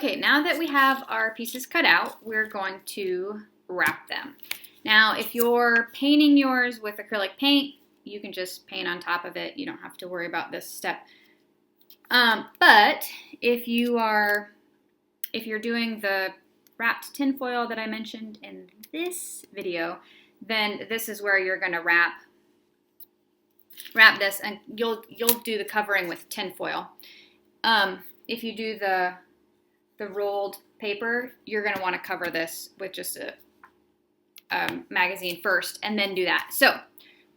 Okay, now that we have our pieces cut out, we're going to wrap them. Now, if you're painting yours with acrylic paint, you can just paint on top of it. You don't have to worry about this step. But if you're doing the wrapped tinfoil that I mentioned in this video, then this is where you're going to wrap this, and you'll do the covering with tinfoil. If you do the rolled paper, you're going to want to cover this with just a magazine first and then do that. So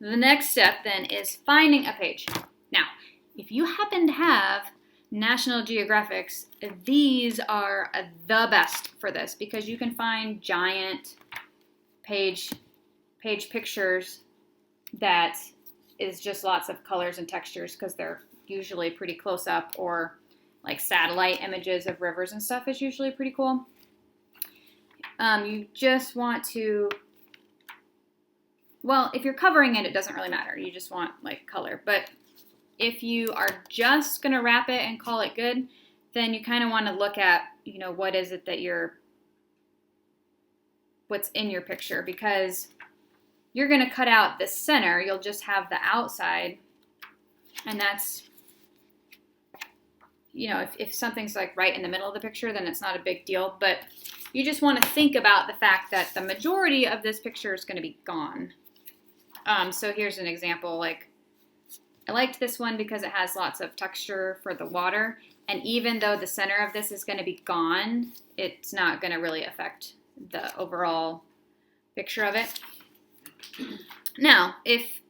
the next step then is finding a page. Now, if you happen to have National Geographics, these are the best for this because you can find giant page pictures that is just lots of colors and textures because they're usually pretty close up, or like satellite images of rivers and stuff is usually pretty cool. You just want to, well, if you're covering it, it doesn't really matter. You just want like color. But if you are just going to wrap it and call it good, then you kind of want to look at, what is it that what's in your picture, because you're going to cut out the center. You'll just have the outside, and that's, if something's like right in the middle of the picture, then it's not a big deal. But you just want to think about the fact that the majority of this picture is going to be gone. So here's an example. Like, I liked this one because it has lots of texture for the water. And even though the center of this is going to be gone, it's not going to really affect the overall picture of it. Now, if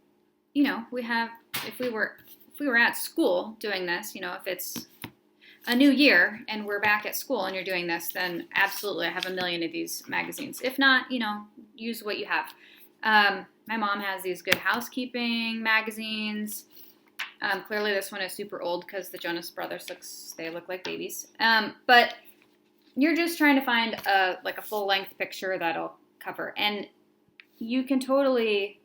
we were at school doing this, if it's a new year and we're back at school and you're doing this, then absolutely I have a million of these magazines. If not, use what you have. My mom has these Good Housekeeping magazines. Clearly this one is super old because the Jonas Brothers look like babies. But you're just trying to find a full-length picture that'll cover. And you can totally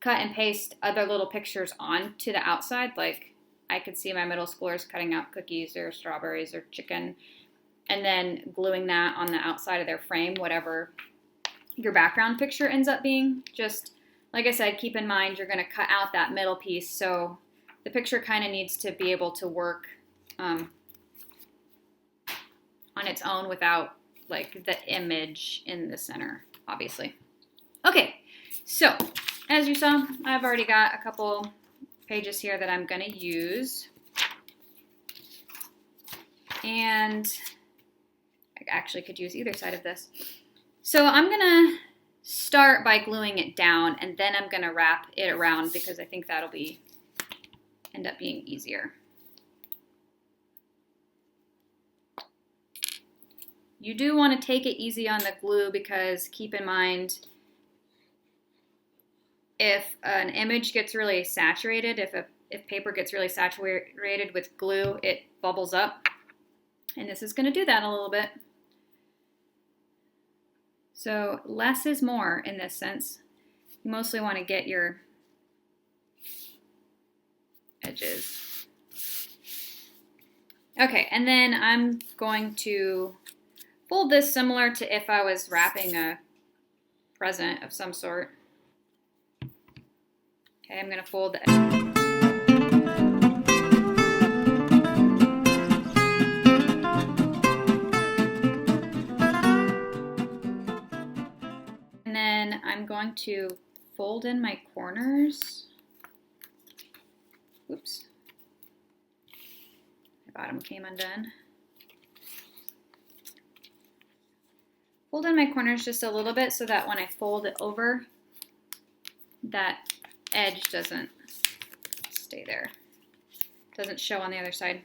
cut and paste other little pictures onto the outside. Like, I could see my middle schoolers cutting out cookies or strawberries or chicken and then gluing that on the outside of their frame, whatever your background picture ends up being. Just, like I said, keep in mind you're going to cut out that middle piece, so the picture kind of needs to be able to work on its own without, like, the image in the center, obviously. Okay, so as you saw, I've already got a couple pages here that I'm going to use. And I actually could use either side of this. So I'm going to start by gluing it down, and then I'm going to wrap it around because I think that'll end up being easier. You do want to take it easy on the glue because keep in mind, if an image gets really saturated, if paper gets really saturated with glue, it bubbles up. And this is going to do that a little bit. So less is more in this sense. You mostly want to get your edges. Okay, and then I'm going to fold this similar to if I was wrapping a present of some sort. Okay, I'm going to fold the and then I'm going to fold in my corners. Oops. My bottom came undone. Fold in my corners just a little bit so that when I fold it over, that edge doesn't stay there. Doesn't show on the other side.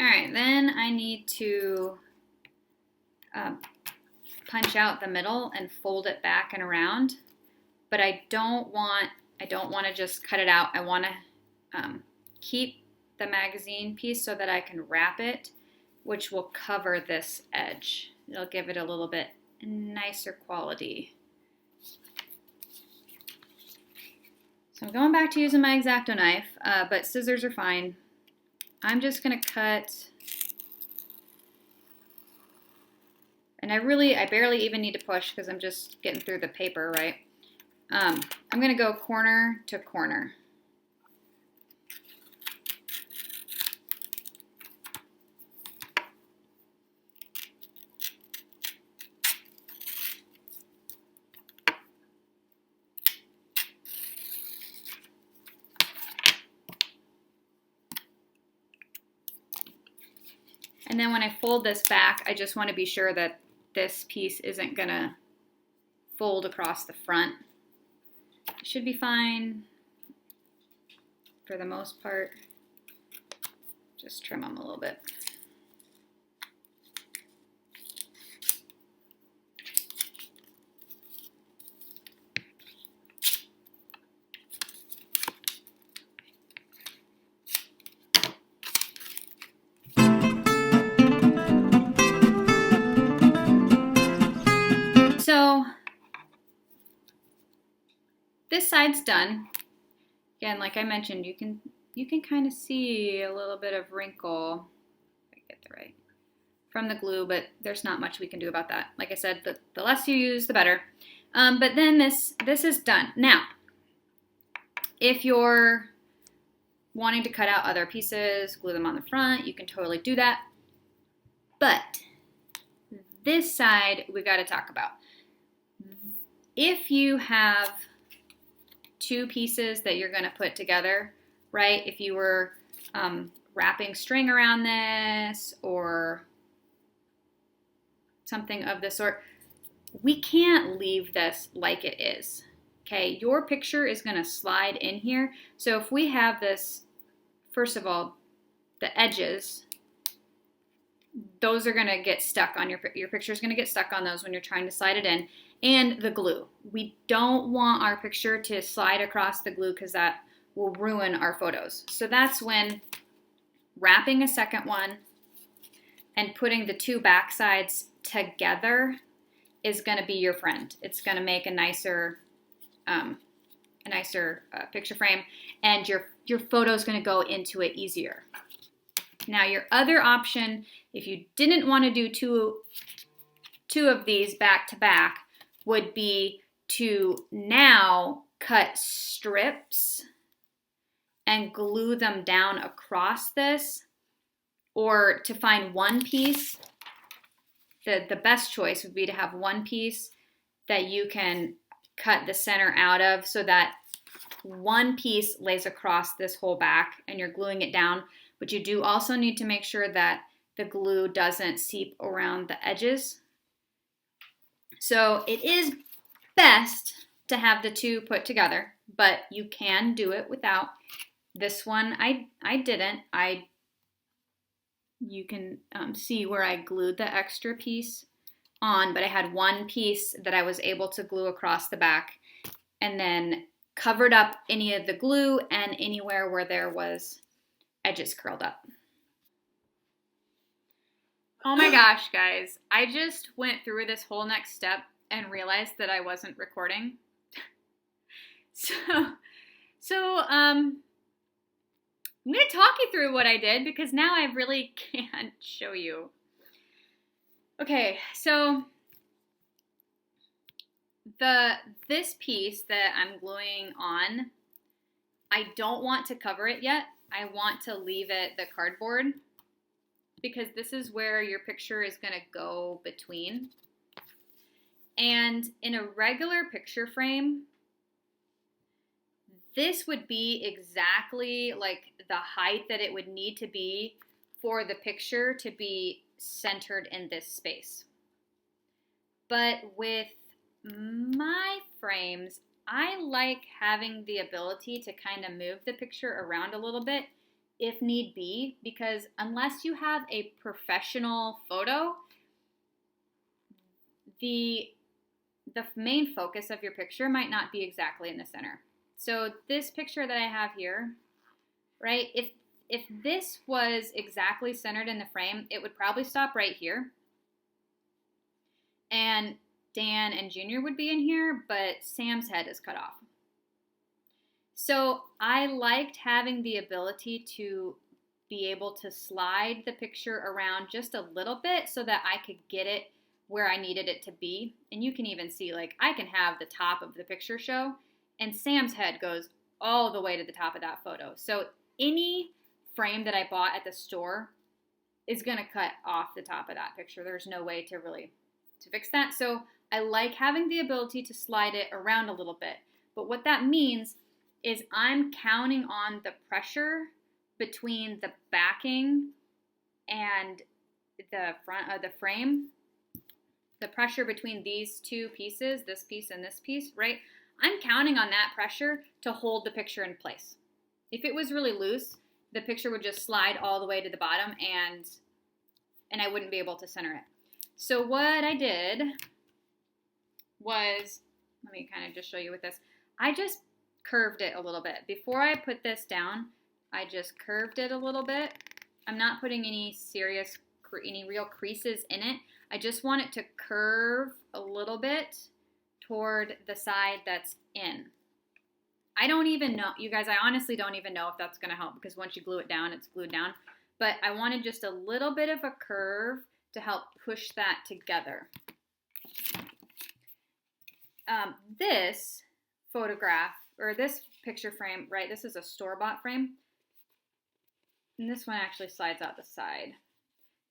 Alright, then I need to punch out the middle and fold it back and around, but I don't want to just cut it out. I want to keep the magazine piece so that I can wrap it, which will cover this edge. It'll give it a little bit nicer quality. So I'm going back to using my X-Acto knife, but scissors are fine. I'm just gonna cut, and I barely even need to push because I'm just getting through the paper, right? I'm gonna go corner to corner. And then when I fold this back, I just want to be sure that this piece isn't gonna fold across the front. It should be fine for the most part. Just trim them a little bit. So this side's done. Again, like I mentioned, you can kind of see a little bit of wrinkle, if I get that right, from the glue, but there's not much we can do about that. Like I said, the less you use, the better. But then this is done. Now, if you're wanting to cut out other pieces, glue them on the front, you can totally do that. But this side we got to talk about. If you have two pieces that you're going to put together, right? If you were wrapping string around this or something of the sort, we can't leave this like it is. Okay, your picture is going to slide in here. So if we have this, first of all, the edges, those are going to get stuck on your picture is going to get stuck on those when you're trying to slide it in. And the glue. We don't want our picture to slide across the glue because that will ruin our photos. So that's when wrapping a second one and putting the two back sides together is going to be your friend. It's going to make a nicer picture frame, and your photo is going to go into it easier. Now, your other option, if you didn't want to do two of these back to back, would be to now cut strips and glue them down across this, or to find one piece. The best choice would be to have one piece that you can cut the center out of so that one piece lays across this whole back and you're gluing it down. But you do also need to make sure that the glue doesn't seep around the edges. So it is best to have the two put together, but you can do it without. This one I didn't. You can see where I glued the extra piece on, but I had one piece that I was able to glue across the back and then covered up any of the glue and anywhere where there was edges curled up. Oh my gosh, guys. I just went through this whole next step and realized that I wasn't recording. So I'm going to talk you through what I did because now I really can't show you. Okay, so this piece that I'm gluing on, I don't want to cover it yet. I want to leave it the cardboard because this is where your picture is going to go between. And in a regular picture frame, this would be exactly like the height that it would need to be for the picture to be centered in this space. But with my frames, I like having the ability to kind of move the picture around a little bit if need be, because unless you have a professional photo, the main focus of your picture might not be exactly in the center. So this picture that I have here, right, if this was exactly centered in the frame, it would probably stop right here. And Dan and Junior would be in here, but Sam's head is cut off. So I liked having the ability to be able to slide the picture around just a little bit so that I could get it where I needed it to be. And you can even see, like, I can have the top of the picture show, and Sam's head goes all the way to the top of that photo. So any frame that I bought at the store is going to cut off the top of that picture. There's no way to really to fix that. So I like having the ability to slide it around a little bit. But what that means is I'm counting on the pressure between the backing and the front of the frame, the pressure between these two pieces, this piece and this piece, right? I'm counting on that pressure to hold the picture in place. If it was really loose, the picture would just slide all the way to the bottom and I wouldn't be able to center it. So what I did was, let me kind of just show you with this. I just curved it a little bit. Before I put this down, I just curved it a little bit. I'm not putting any real creases in it. I just want it to curve a little bit toward the side that's in. I don't even know, you guys, I honestly don't even know if that's going to help because once you glue it down, it's glued down. But I wanted just a little bit of a curve to help push that together. This photograph, or this picture frame, right, this is a store-bought frame. And this one actually slides out the side.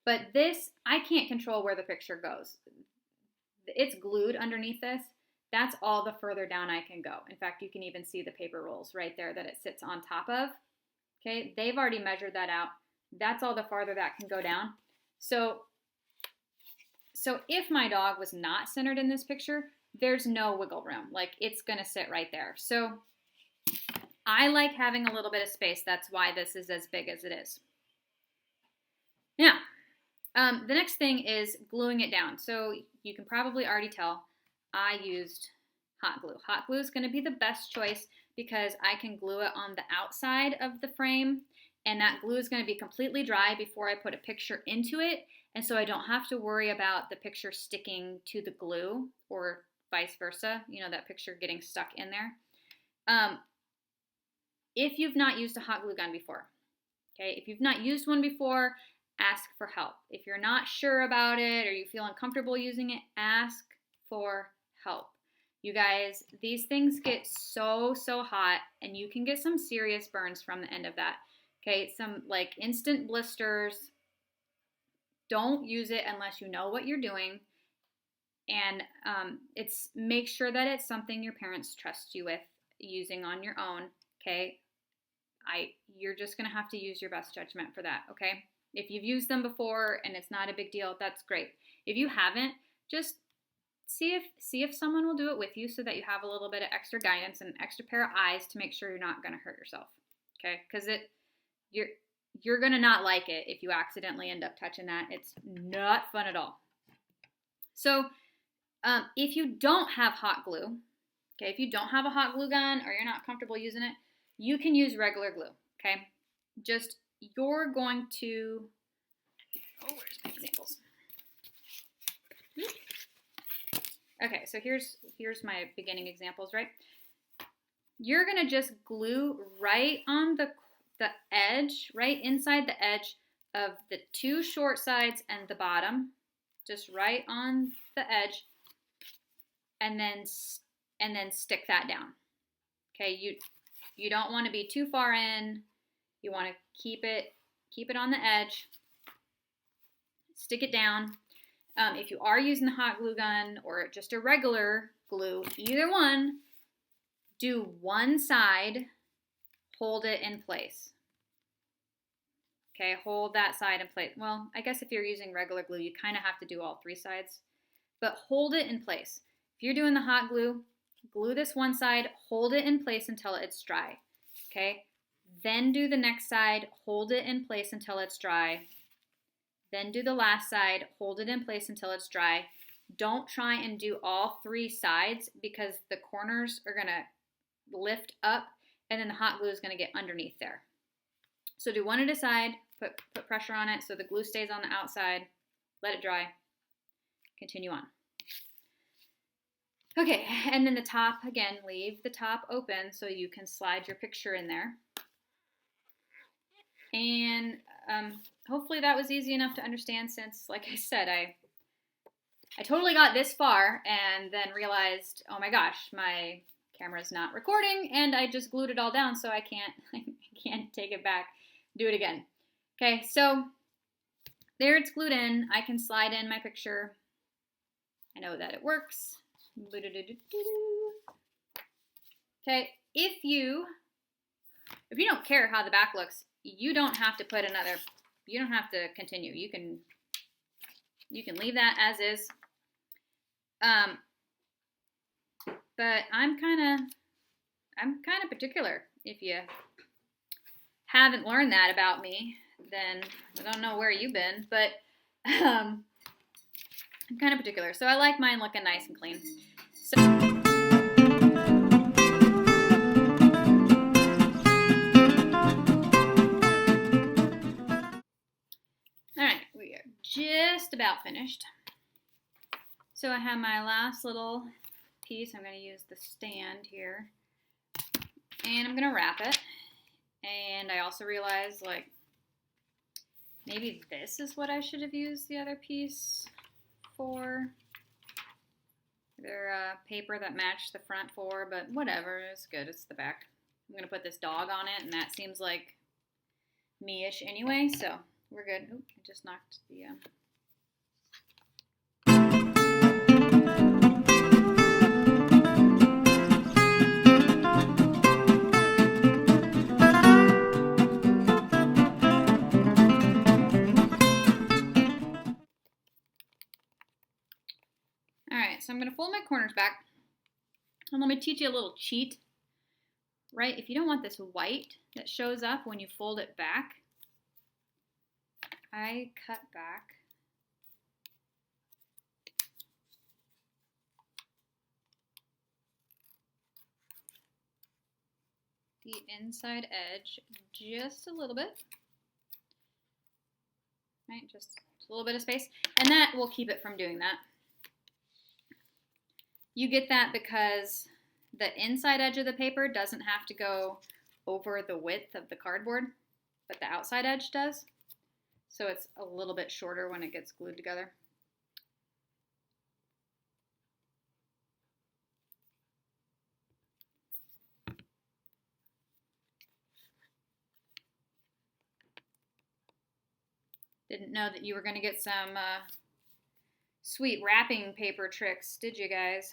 But this, I can't control where the picture goes. It's glued underneath this. That's all the further down I can go. In fact, you can even see the paper rolls right there that it sits on top of. Okay, they've already measured that out. That's all the farther that can go down. So if my dog was not centered in this picture, there's no wiggle room. Like, it's gonna sit right there. So I like having a little bit of space. That's why this is as big as it is. Now, the next thing is gluing it down. So you can probably already tell I used hot glue. Hot glue is going to be the best choice because I can glue it on the outside of the frame, and that glue is going to be completely dry before I put a picture into it, and so I don't have to worry about the picture sticking to the glue or vice versa, you know, that picture getting stuck in there. If you've not used a hot glue gun before, okay, if you've not used one before, ask for help. If you're not sure about it or you feel uncomfortable using it, ask for help. You guys, these things get so hot and you can get some serious burns from the end of that. Okay, some like instant blisters. Don't use it unless you know what you're doing. And make sure that it's something your parents trust you with using on your own. Okay, you're just gonna have to use your best judgment for that. Okay, if you've used them before and it's not a big deal, that's great. If you haven't, just see if someone will do it with you so that you have a little bit of extra guidance and an extra pair of eyes to make sure you're not gonna hurt yourself. Okay, because you're gonna not like it if you accidentally end up touching that. It's not fun at all. So if you don't have hot glue, okay, if you don't have a hot glue gun or you're not comfortable using it, you can use regular glue, okay? Just, you're going to, where's my examples? Okay, so here's my beginning examples, right? You're gonna just glue right on the edge, right inside the edge of the two short sides and the bottom, just right on the edge, and then stick that down. Okay, you don't want to be too far in. You want to keep it on the edge. Stick it down. If you are using the hot glue gun or just a regular glue, either one, do one side, hold it in place. Okay, hold that side in place. Well, I guess if you're using regular glue, you kind of have to do all three sides, but hold it in place. If you're doing the hot glue, glue this one side, hold it in place until it's dry. Okay, then do the next side, hold it in place until it's dry. Then do the last side, hold it in place until it's dry. Don't try and do all three sides because the corners are gonna lift up and then the hot glue is gonna get underneath there. So do one at a side, put pressure on it so the glue stays on the outside, let it dry, continue on. Okay, and then the top, again, leave the top open so you can slide your picture in there. And hopefully that was easy enough to understand since, like I said, I totally got this far and then realized, oh my gosh, my camera's not recording and I just glued it all down so I can't take it back, do it again. Okay, so there it's glued in. I can slide in my picture. I know that it works. Okay, if you don't care how the back looks, you don't have to put another, you don't have to continue. You can leave that as is. But I'm kind of particular. If you haven't learned that about me, then I don't know where you've been, but I'm kind of particular. So I like mine looking nice and clean. So all right, we are just about finished. So I have my last little piece. I'm going to use the stand here. And I'm going to wrap it. And I also realized, like, maybe this is what I should have used the other piece for. They're paper that matched the front for, but whatever, it's good, it's the back. I'm going to put this dog on it, and that seems like me-ish anyway, so we're good. Oop, I just knocked the... Alright, so I'm going to fold my corners back. And let me teach you a little cheat. Right, if you don't want this white that shows up when you fold it back, I cut back the inside edge just a little bit. Right, just a little bit of space. And that will keep it from doing that. You get that because the inside edge of the paper doesn't have to go over the width of the cardboard, but the outside edge does. So it's a little bit shorter when it gets glued together. Didn't know that you were going to get some sweet wrapping paper tricks, did you guys?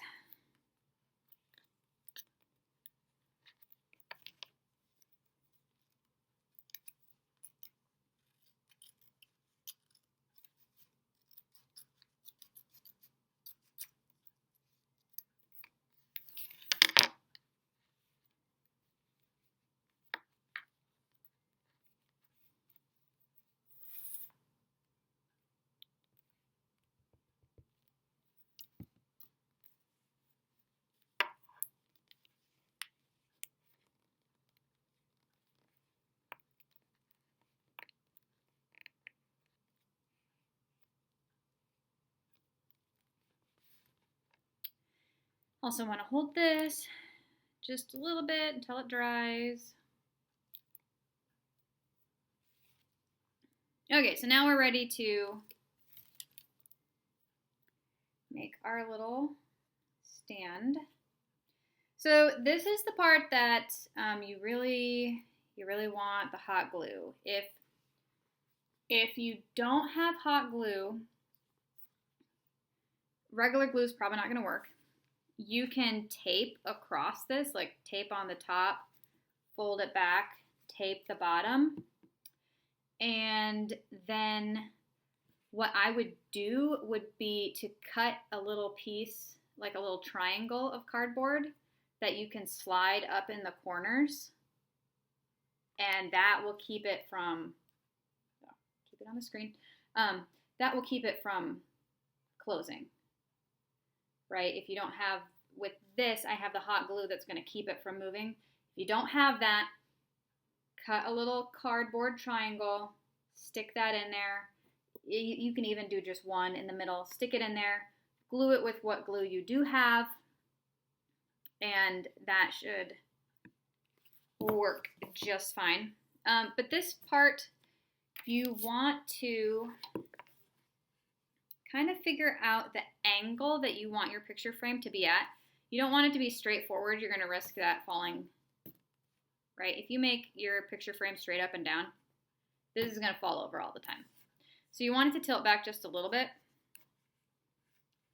Also want to hold this just a little bit until it dries. Okay, so now we're ready to make our little stand. So this is the part that you really want the hot glue. If you don't have hot glue, regular glue is probably not going to work. You can tape across this, like tape on the top, fold it back, tape the bottom, and then what I would do would be to cut a little piece, like a little triangle of cardboard that you can slide up in the corners, and that will keep it from, keep it on the screen, that will keep it from closing. Right? If you don't have, with this, I have the hot glue that's going to keep it from moving. If you don't have that, cut a little cardboard triangle, stick that in there. You can even do just one in the middle, stick it in there, glue it with what glue you do have, and that should work just fine. But this part, you want to kind of figure out the angle that you want your picture frame to be at. You don't want it to be straightforward. You're going to risk that falling, right? If you make your picture frame straight up and down, this is going to fall over all the time. So you want it to tilt back just a little bit.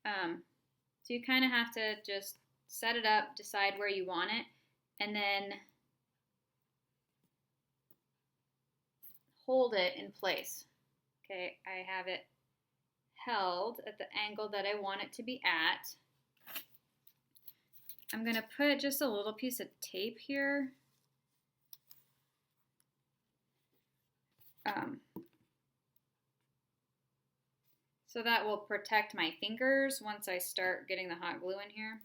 So you kind of have to just set it up, decide where you want it, and then hold it in place. Okay, I have it held at the angle that I want it to be at. I'm going to put just a little piece of tape here. So that will protect my fingers once I start getting the hot glue in here.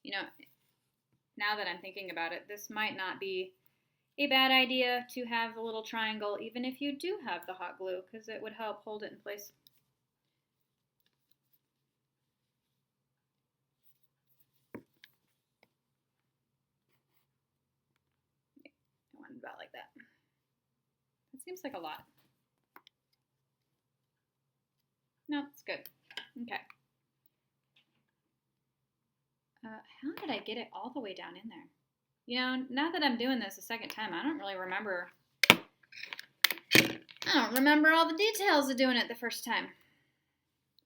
You know, now that I'm thinking about it, this might not be a bad idea to have the little triangle, even if you do have the hot glue, because it would help hold it in place. I want it about like that. That seems like a lot. No, it's good. Okay. How did I get it all the way down in there? You know, now that I'm doing this a second time, I don't really remember. I don't remember all the details of doing it the first time.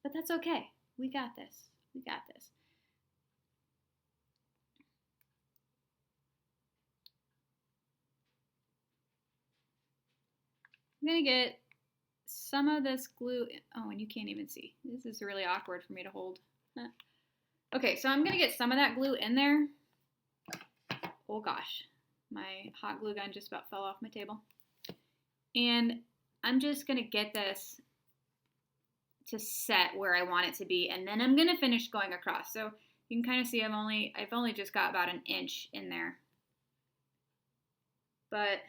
But that's okay. We got this. We got this. I'm going to get some of this glue. Oh, and you can't even see. This is really awkward for me to hold. Okay, so I'm going to get some of that glue in there. Oh gosh, my hot glue gun just about fell off my table. And I'm just going to get this to set where I want it to be, and then I'm going to finish going across. So you can kind of see I've only just got about an inch in there. But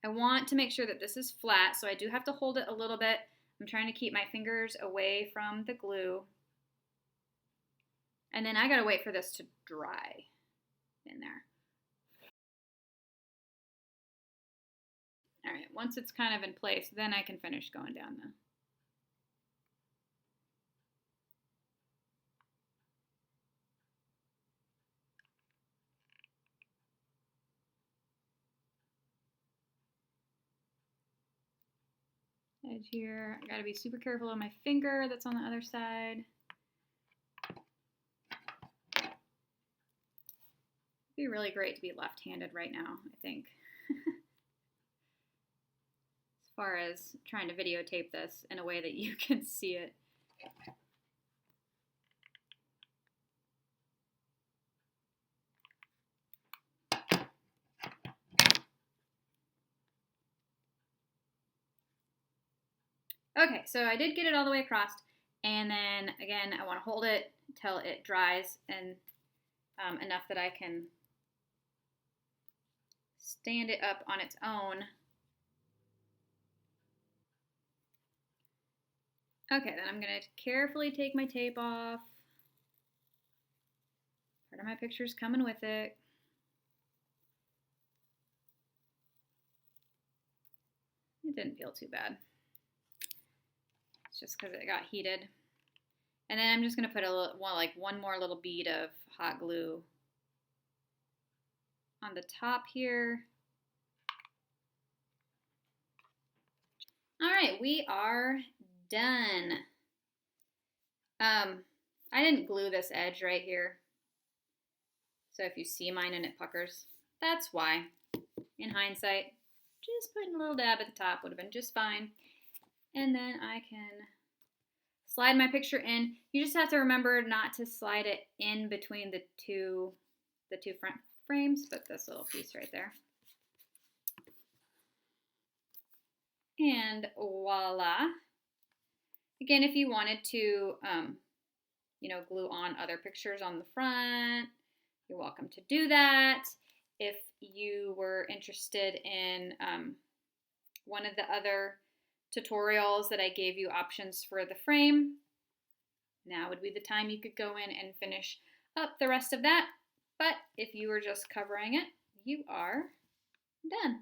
I want to make sure that this is flat, so I do have to hold it a little bit. I'm trying to keep my fingers away from the glue. And then I gotta wait for this to dry in there. All right, once it's kind of in place, then I can finish going down the edge here. I gotta be super careful of my finger that's on the other side. It'd be really great to be left-handed right now, I think. As far as trying to videotape this in a way that you can see it. Okay, so I did get it all the way across, and then again, I want to hold it till it dries and enough that I can stand it up on its own. Okay, then I'm going to carefully take my tape off. Part of my picture's coming with it. It didn't feel too bad. It's just because it got heated. And then I'm just going to put one more little bead of hot glue on the top here. All right, we are done. I didn't glue this edge right here. So if you see mine and it puckers, that's why. In hindsight, just putting a little dab at the top would have been just fine. And then I can slide my picture in. You just have to remember not to slide it in between the two front frames, but this little piece right there. And voila. Again, if you wanted to, glue on other pictures on the front, you're welcome to do that. If you were interested in one of the other tutorials that I gave you options for the frame, now would be the time you could go in and finish up the rest of that. But if you were just covering it, you are done.